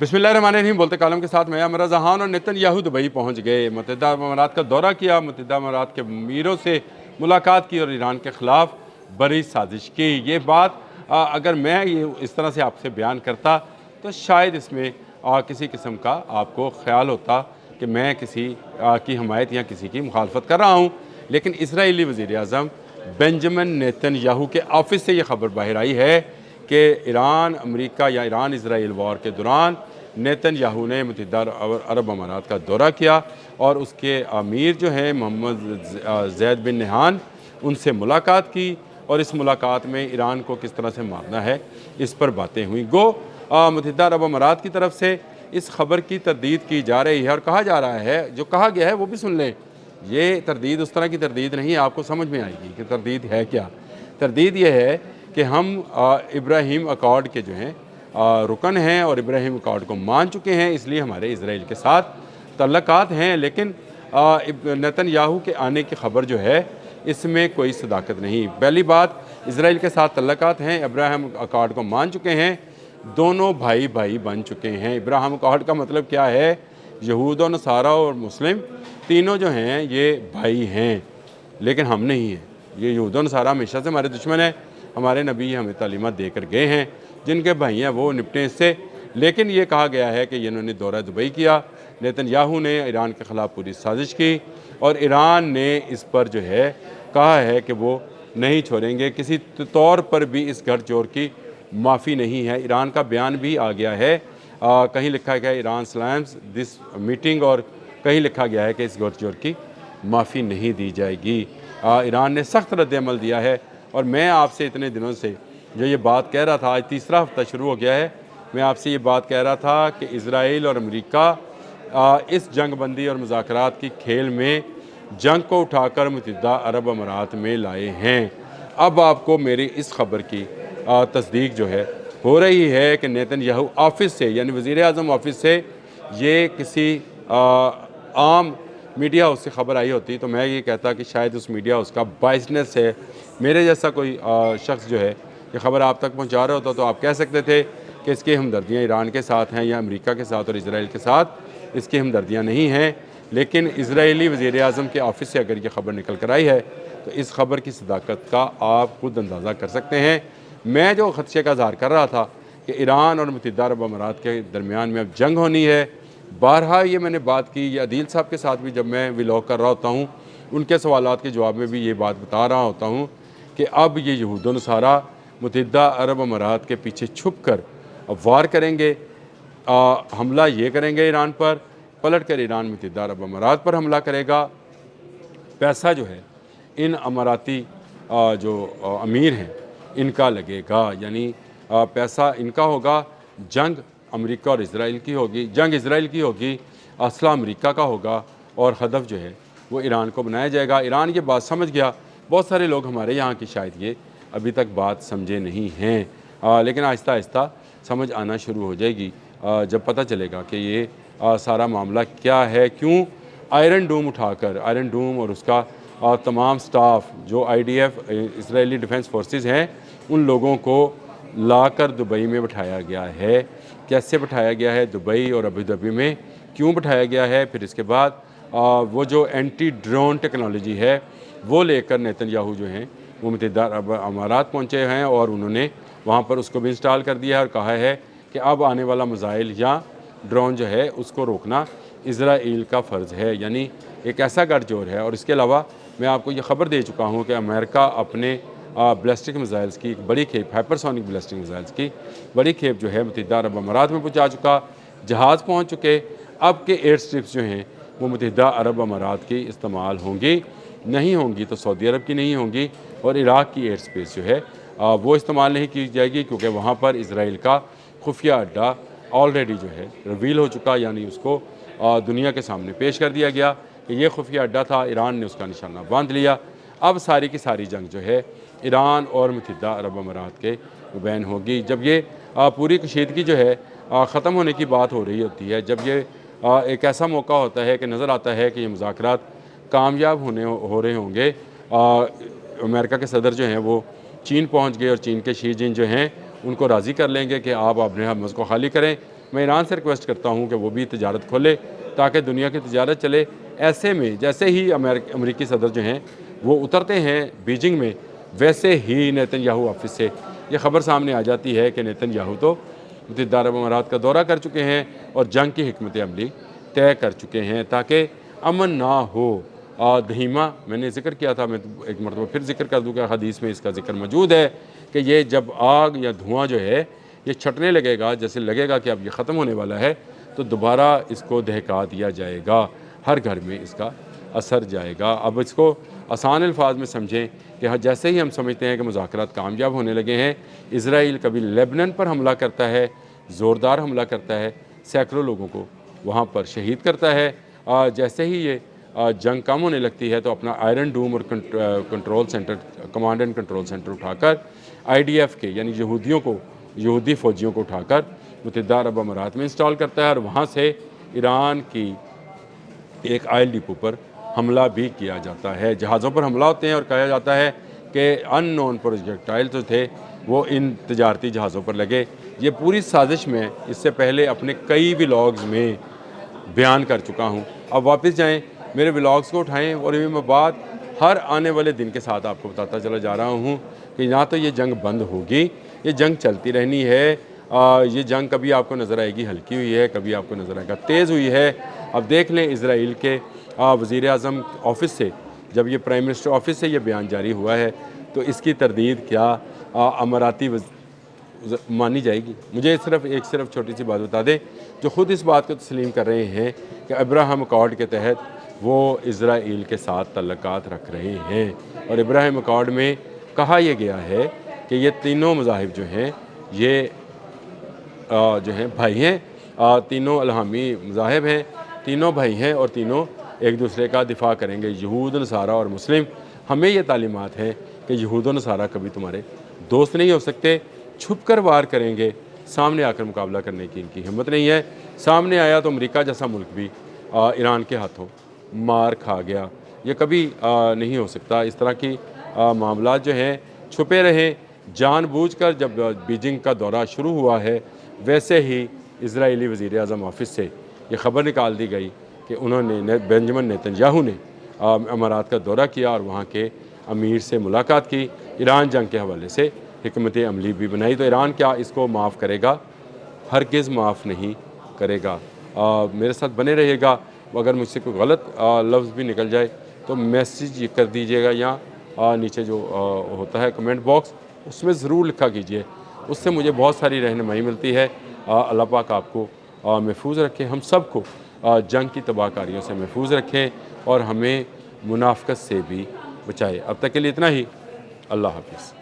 बिस्मिल्लाहिर्रहमानिर्रहीम। बोलते कालम के साथ मैं अमरा जहान और नेतन्याहू दुबई पहुंच गए। मुत्तहिदा अरब अमारात का दौरा किया, मुत्तहिदा अमारात के अमीरों से मुलाकात की और ईरान के ख़िलाफ़ बड़ी साजिश की। ये बात अगर मैं ये इस तरह से आपसे बयान करता तो शायद इसमें किसी किस्म का आपको ख्याल होता कि मैं किसी की हमायत या किसी की मुखालफत कर रहा हूँ। लेकिन इसराइली वज़ीर आज़म बेंजामिन नेतन्याहू के ऑफिस से ये खबर बाहर आई है कि ईरान अमेरिका या ईरान इसराइल वॉर के दौरान नेतन्याहू ने मुत्तहिदा अरब अमारात का दौरा किया और उसके अमीर जो हैं मोहम्मद ज़ैद बिन नहान उनसे मुलाकात की और इस मुलाकात में ईरान को किस तरह से मारना है इस पर बातें हुई। गो मुत्तहिदा अरब अमारात की तरफ से इस खबर की तरदीद की जा रही है और कहा जा रहा है, जो कहा गया है वो भी सुन लें। ये तरदीद उस तरह की तरदीद नहीं है, आपको समझ में आएगी कि तरदीद है क्या। तरदीद ये है कि हम इब्राहिम अकॉर्ड के जो हैं रुकन हैं और इब्राहिम अकॉर्ड को मान चुके हैं, इसलिए हमारे इसराइल के साथ तल्लकात हैं। लेकिन नेतन्याहू के आने की खबर जो है इसमें कोई सदाकत नहीं। पहली बात, इसराइल के साथ तल्लकात हैं, इब्राहिम अकॉर्ड को मान चुके हैं, दोनों भाई भाई बन चुके हैं। इब्राहिम अकॉर्ड का मतलब क्या है? यहूद और नसारा और मुस्लिम तीनों जो हैं ये भाई हैं, लेकिन हम नहीं हैं। ये यहूद और नसारा हमेशा से हमारे दुश्मन हैं। हमारे नबी हमें तालीमात देकर गए हैं, जिनके भाई हैं वो निपटें इससे। लेकिन ये कहा गया है कि इन्होंने दौरा दुबई किया, नेतन्याहू ने ईरान के ख़िलाफ़ पूरी साजिश की और ईरान ने इस पर जो है कहा है कि वो नहीं छोड़ेंगे, किसी तौर पर भी इस घर चोर की माफ़ी नहीं है। ईरान का बयान भी आ गया है, कहीं लिखा गया है ईरान स्लैम्स दिस मीटिंग और कहीं लिखा गया है कि इस घर चोर की माफ़ी नहीं दी जाएगी। ईरान ने सख्त रद्द-ए-अमल दिया है और मैं आपसे इतने दिनों से जो ये बात कह रहा था, आज तीसरा हफ्ता शुरू हो गया है, मैं आपसे ये बात कह रहा था कि इसराइल और अमेरिका इस जंगबंदी और मुज़ाकरात की खेल में जंग को उठाकर मुत्तहिदा अरब अमारात में लाए हैं। अब आपको मेरी इस खबर की तस्दीक जो है हो रही है कि नेतन्याहू ऑफिस से यानी वज़ीर आज़म ऑफिस से ये किसी आम मीडिया हाउस से खबर आई होती तो मैं ये कहता कि शायद उस मीडिया हाउस का बायसनेस है। मेरे जैसा कोई शख्स जो है ये खबर आप तक पहुंचा रहा होता तो आप कह सकते थे कि इसकी हमदर्दियाँ ईरान के साथ हैं या अमेरिका के साथ और इसराइल के साथ इसकी हमदर्दियाँ नहीं हैं। लेकिन इसराइली वज़ीर आज़म के ऑफिस से अगर ये खबर निकल कर आई है तो इस खबर की सदाकत का आप खुद अंदाज़ा कर सकते हैं। मैं जो खदशे का इज़हार कर रहा था कि ईरान और मुत्तहिदा अरब अमारात के दरमियान में अब जंग होनी है, बारहा ये मैंने बात की, ये अदील साहब के साथ भी जब मैं व्लॉग कर रहा होता हूँ उनके सवालात के जवाब में भी ये बात बता रहा होता हूँ कि अब ये यहूद व नसारा मुत्तहिदा अरब अमारात के पीछे छुप कर अब वार करेंगे, हमला ये करेंगे ईरान पर, पलट कर ईरान मुत्तहिदा अरब अमारात पर हमला करेगा। पैसा जो है इन अमाराती जो अमीर हैं इनका लगेगा, यानी पैसा इनका होगा। जंग अमेरिका और इसराइल की होगी, जंग इसराइल की होगी, असला अमेरिका का होगा और हदफ जो है वो ईरान को बनाया जाएगा। ईरान ये बात समझ गया, बहुत सारे लोग हमारे यहाँ की शायद ये अभी तक बात समझे नहीं हैं, लेकिन आहिस्ता आहिस्ता समझ आना शुरू हो जाएगी जब पता चलेगा कि ये सारा मामला क्या है। क्यों आयरन डूम उठाकर, आयरन डूम और उसका तमाम स्टाफ जो IDF इसराइली डिफेंस फोर्सेस हैं उन लोगों को लाकर दुबई में बिठाया गया है। कैसे बिठाया गया है दुबई और अबू धाबी में, क्यों बिठाया गया है? फिर इसके बाद वो जो एंटी ड्रोन टेक्नोलॉजी है वो लेकर नेतन्याहू जो हैं वो मुत्तहिदा अरब अमारात पहुँचे हैं और उन्होंने वहाँ पर उसको भी इंस्टॉल कर दिया है और कहा है कि अब आने वाला मिसाइल या ड्रोन जो है उसको रोकना इसराइल का फ़र्ज़ है, यानी एक ऐसा गठजोड़ है। और इसके अलावा मैं आपको ये ख़बर दे चुका हूँ कि अमेरिका अपने बैलिस्टिक मिसाइल्स की एक बड़ी खेप, हाइपरसोनिक बैलिस्टिक मिसाइल्स की बड़ी खेप जो है मुत्तहिदा अरब अमारात में पहुँचा चुका, जहाज़ पहुँच चुके। अब के एयर स्ट्रिप्स जो हैं वो मुत्तहिदा अरब अमारात की इस्तेमाल होंगी, नहीं होंगी तो सऊदी अरब की नहीं होंगी और इराक़ की एयर स्पेस जो है वो इस्तेमाल नहीं की जाएगी, क्योंकि वहाँ पर इसराइल का खुफिया अड्डा ऑलरेडी जो है रिवील हो चुका, यानी उसको दुनिया के सामने पेश कर दिया गया कि ये खुफिया अड्डा था, ईरान ने उसका निशाना बांध लिया। अब सारी की सारी जंग जो है ईरान और मुत्तहिदा अरब अमारात के बैन होगी। जब ये पूरी कशीदगी जो है ख़त्म होने की बात हो रही होती है, जब ये एक ऐसा मौका होता है कि नज़र आता है कि ये मुज़ाकरात कामयाब हो रहे होंगे, अमेरिका के सदर जो हैं वो चीन पहुंच गए और चीन के शी जिन जो हैं उनको राज़ी कर लेंगे कि आप अपने हमज़ को खाली करें, मैं ईरान से रिक्वेस्ट करता हूँ कि वो भी तजारत खोले ताकि दुनिया की तजारत चले। ऐसे में जैसे ही अमेरिकी सदर जो हैं वो उतरते हैं बीजिंग में, वैसे ही नेतन्याहू ऑफिस से ये ख़बर सामने आ जाती है कि नेतन्याहू तो मुत्तहिदा अरब अमारात का दौरा कर चुके हैं और जंग की हिकमत अमली तय कर चुके हैं ताकि अमन ना हो। दहीमा मैंने ज़िक्र किया था, मैं एक मरतबा फिर ज़िक्र कर दूँ कि हदीस में इसका ज़िक्र मौजूद है कि ये जब आग या धुआँ जो है ये छटने लगेगा, जैसे लगेगा कि अब ये ख़त्म होने वाला है, तो दोबारा इसको दहका दिया जाएगा, हर घर में इसका असर जाएगा। अब इसको आसान अल्फाज में समझें कि हाँ, जैसे ही हम समझते हैं कि मुज़ाकरात कामयाब होने लगे हैं, इसराइल कभी लेबनान पर हमला करता है, ज़ोरदार हमला करता है, सैकड़ों लोगों को वहाँ पर शहीद करता है। जैसे ही ये जंग कम होने लगती है तो अपना आयरन डूम और control centre, command and control centre उठाकर IDF के यानी यहूदियों को, यहूदी फ़ौजियों को उठाकर मुत्तहिदा अरब अमारात में इंस्टॉल करता है और वहाँ से ईरान की एक ऑयल डिपो पर हमला भी किया जाता है। जहाज़ों पर हमला होते हैं और कहा जाता है कि अननोन प्रोजेक्टाइल जो थे वो इन तजारती जहाज़ों पर लगे। ये पूरी साजिश में इससे पहले अपने कई व्लॉग्स में बयान कर चुका हूँ। अब वापस जाएं, मेरे व्लॉग्स को उठाएं और ये मैं बात हर आने वाले दिन के साथ आपको बताता चला जा रहा हूँ कि ना तो ये जंग बंद होगी, ये जंग चलती रहनी है। ये जंग कभी आपको नज़र आएगी हल्की हुई है, कभी आपको नज़र आएगा तेज़ हुई है। अब देख लें इसराइल के वज़ीर आज़म ऑफ़िस से, जब ये प्राइम मिनिस्टर ऑफ़िस से ये बयान जारी हुआ है तो इसकी तरदीद क्या अमाराती मानी जाएगी? मुझे सिर्फ छोटी सी बात बता दें, जो ख़ुद इस बात को तस्लीम कर रहे हैं कि अब्राहम अकॉर्ड के तहत वो इसराइल के साथ तल्लुकात रख रहे हैं और इब्राहिम अकॉर्ड में कहा यह गया है कि ये तीनों मज़ाहिब जो हैं ये जो हैं भाई हैं, तीनों अलहामी मज़ाहिब हैं, तीनों भाई हैं और तीनों एक दूसरे का दिफा करेंगे, यहूद, नसारा और मुस्लिम। हमें ये तालीमात हैं कि यहूद और नसारा कभी तुम्हारे दोस्त नहीं हो सकते, छुप कर वार करेंगे, सामने आकर मुकाबला करने की इनकी हिम्मत नहीं है। सामने आया तो अमेरिका जैसा मुल्क भी ईरान के हाथों मार खा गया, ये कभी नहीं हो सकता। इस तरह की मामलात जो हैं छुपे रहें। जानबूझकर जब बीजिंग का दौरा शुरू हुआ है, वैसे ही इजरायली वज़ीर आज़म ऑफ़िस से ये ख़बर निकाल दी गई कि उन्होंने बेंजामिन नेतन्याहू ने अमारात का दौरा किया और वहाँ के अमीर से मुलाकात की, ईरान जंग के हवाले से हिकमत अमली भी बनाई। तो ईरान क्या इसको माफ़ करेगा? हरगिज़ माफ़ नहीं करेगा। मेरे साथ बने रहिएगा। अगर मुझसे कोई गलत लफ्ज़ भी निकल जाए तो मैसेज कर दीजिएगा, या नीचे जो होता है कमेंट बॉक्स, उसमें ज़रूर लिखा कीजिए, उससे मुझे बहुत सारी रहनुमाई मिलती है। अल्लाह पाक आपको महफूज रखे, हम सब को जंग की तबाहकारियों से महफूज रखें और हमें मुनाफ़क़त से भी बचाए। अब तक के लिए इतना ही। अल्लाह हाफ़िज़।